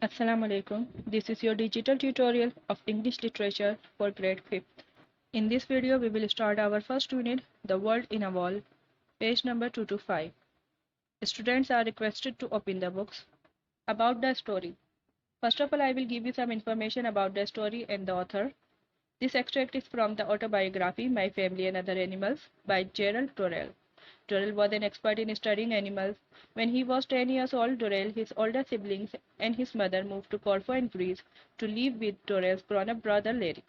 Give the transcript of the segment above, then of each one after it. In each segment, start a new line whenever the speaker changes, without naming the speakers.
Assalamu alaikum. This is your digital tutorial of English literature for grade 5th. In this video, we will start our first unit, The World in a Wall, page number 2 to 5. Students are requested to open the books. About the story. First of all, I will give you some information about the story and the author. This extract is from the autobiography My Family and Other Animals by Gerald Dorrell. Dorrell was an expert in studying animals. When he was 10 years old, Dorrell, his older siblings, and his mother moved to Corfu in Greece to live with Dorrell's grown-up brother Larry.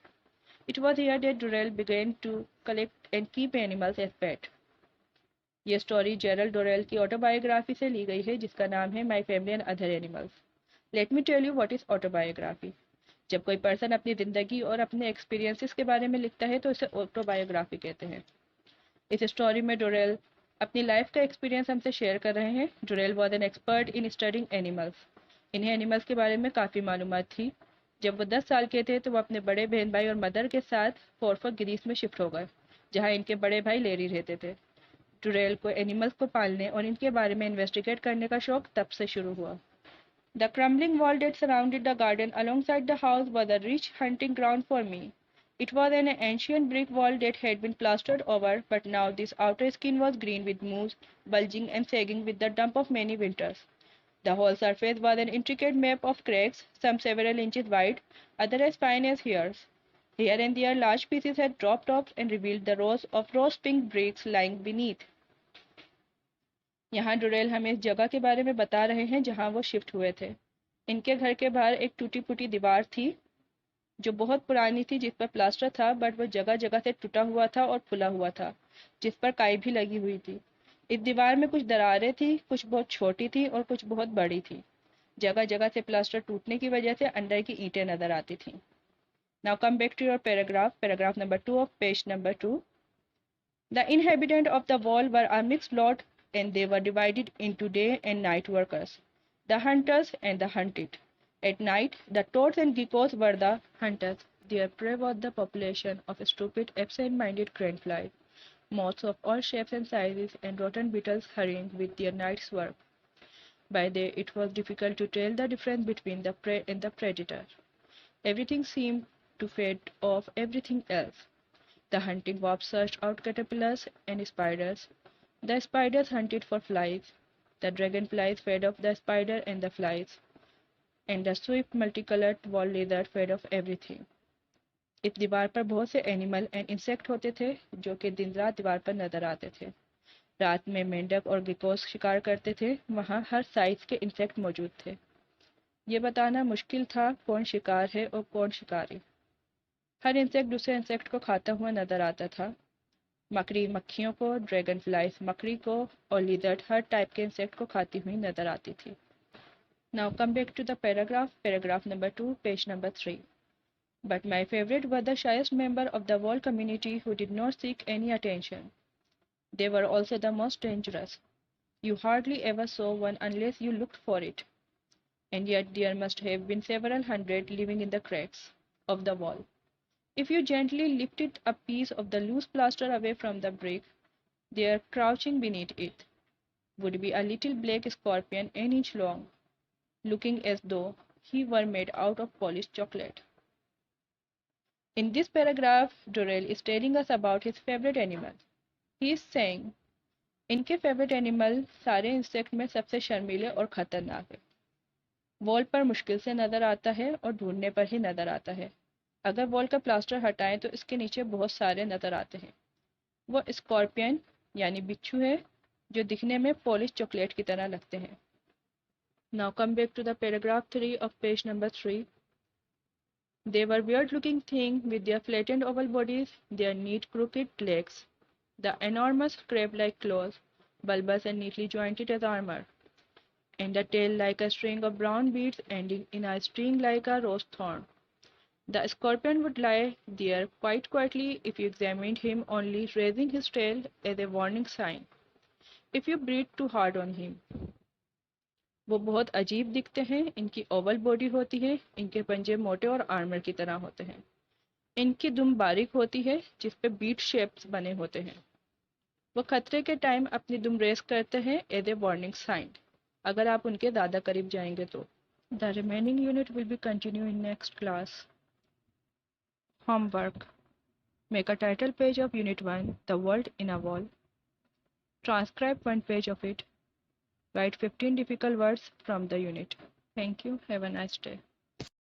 It was here that Dorrell began to collect and keep animals as pets. ये story Gerald Durrell की autobiography से ली गई है जिसका नाम है my family and other animals. Let me tell you what is autobiography. जब कोई पर्सन अपनी जिंदगी और अपने एक्सपीरियंसेस के बारे में लिखता है तो इसे ऑटोबायोग्राफी कहते हैं. इस स्टोरी में डोरेल अपनी लाइफ का एक्सपीरियंस हमसे शेयर कर रहे हैं. Dorel was an expert in studying animals. इन्हें एनिमल्स के बारे में काफ़ी मालूमात थी. जब वो 10 साल के थे तो वो अपने बड़े बहन भाई और मदर के साथ फोरफक ग्रीस में शिफ्ट हो गए जहाँ इनके बड़े भाई लेरी रहते थे. डुरेल को एनिमल्स को पालने और इनके बारे में इन्वेस्टिगेट करने का शौक तब से शुरू हुआ. The crumbling wall that surrounded the garden alongside the house was a rich hunting ground for me. It was an ancient brick wall that had been plastered over, but now this outer skin was green with moss, bulging and sagging with the damp of many winters. The whole surface was an intricate map of cracks, some several inches wide, others as fine as hairs. Here and there large pieces had dropped off and revealed the rows of rose pink bricks lying beneath. यहाँ Durrell हमें इस जगह के बारे में बता रहे हैं जहाँ वो शिफ्ट हुए थे. इनके घर के बाहर एक टूटी फूटी दीवार थी जो बहुत पुरानी थी जिस पर प्लास्टर था बट वो जगह जगह से टूटा हुआ था और फुला हुआ था जिस पर काई भी लगी हुई थी. इस दीवार में कुछ दरारें थी, कुछ बहुत छोटी थी और कुछ बहुत बड़ी थी. जगह जगह से प्लास्टर टूटने की वजह से अंदर की ईंटें नजर आती थीं. Now come back to your paragraph number 2 of page number 2. The inhabitants of the wall were a mixed lot and they were divided into day and night workers, the hunters and the hunted. At night, the toads and geckos were the hunters. Their prey was the population of stupid, absent-minded crane flies, moths of all shapes and sizes, and rotten beetles hurrying with their night's work. By day, it was difficult to tell the difference between the prey and the predator. Everything seemed to fed off everything else. The hunting wasp searched out caterpillars and spiders. The spiders hunted for flies. The dragonflies fed off the spider and the flies. And the swift multicolored wall lizard fed off everything. इस दीवार पर बहुत से animal and insect होते थे जो कि दिन रात दीवार पर नजर आते थे. रात में मेंढक और गिकोस शिकार करते थे. वहाँ हर साइज के इंसेक्ट मौजूद थे. ये बताना मुश्किल था कौन शिकार है और कौन शिकारी. हर इंसेक्ट दूसरे इंसेक्ट को खाता हुआ नजर आता था. मकड़ी मक्खियों को, ड्रैगन फ्लाइज मकड़ी को और लिजर्ड हर टाइप के इंसेक्ट को खाती हुई नजर आती थी. Now come back to the paragraph number 2 page number 3. But my favorite were the shyest member of the whole community who did not seek any attention. They were also the most dangerous. You hardly ever saw one unless you looked for it. And yet there must have been several hundred living in the cracks of the wall. If you gently lifted a piece of the loose plaster away from the brick, there, crouching beneath it, would be a little black scorpion an inch long, looking as though he were made out of polished chocolate. In this paragraph, Dorrell is telling us about his favorite animal. He is saying, इनके favourite animal सारे insect में सबसे शर्मीले और खतरनाक है. Wall पर मुश्किल से नजर आता है और ढूंढने पर ही नजर आता है. अगर वॉल का प्लास्टर हटाएं तो इसके नीचे बहुत सारे नजर आते हैं. वो स्कॉर्पियन यानी बिच्छू है जो दिखने में पॉलिश चॉकलेट की तरह लगते हैं. Now come back to the paragraph 3 of page number 3. They were weird-looking things with their flattened oval bodies, their neat crooked legs, the enormous crab-like claws, bulbous and neatly jointed as armor, and a tail like a string of brown beads ending in a string like a rose thorn. The scorpion would lie there quite quietly if you examined him, only raising his tail as a warning sign if you breathed too hard on him. वो बहुत अजीब दिखते हैं. इनकी Oval body होती है. इनके पंजे मोटे और आर्मर की तरह होते हैं. इनकी दुम बारीक होती है जिस पे बीट शेप्स बने होते हैं. वो खतरे के टाइम अपनी दुम रेस करते हैं एज ए वार्निंग साइन अगर आप उनके ज़्यादा करीब जाएंगे तो. The remaining unit will be continued in next class. Homework. Make a title page of Unit 1, The World in a Wall. Transcribe one page of it. Write 15 difficult words from the unit. Thank you. Have a nice day.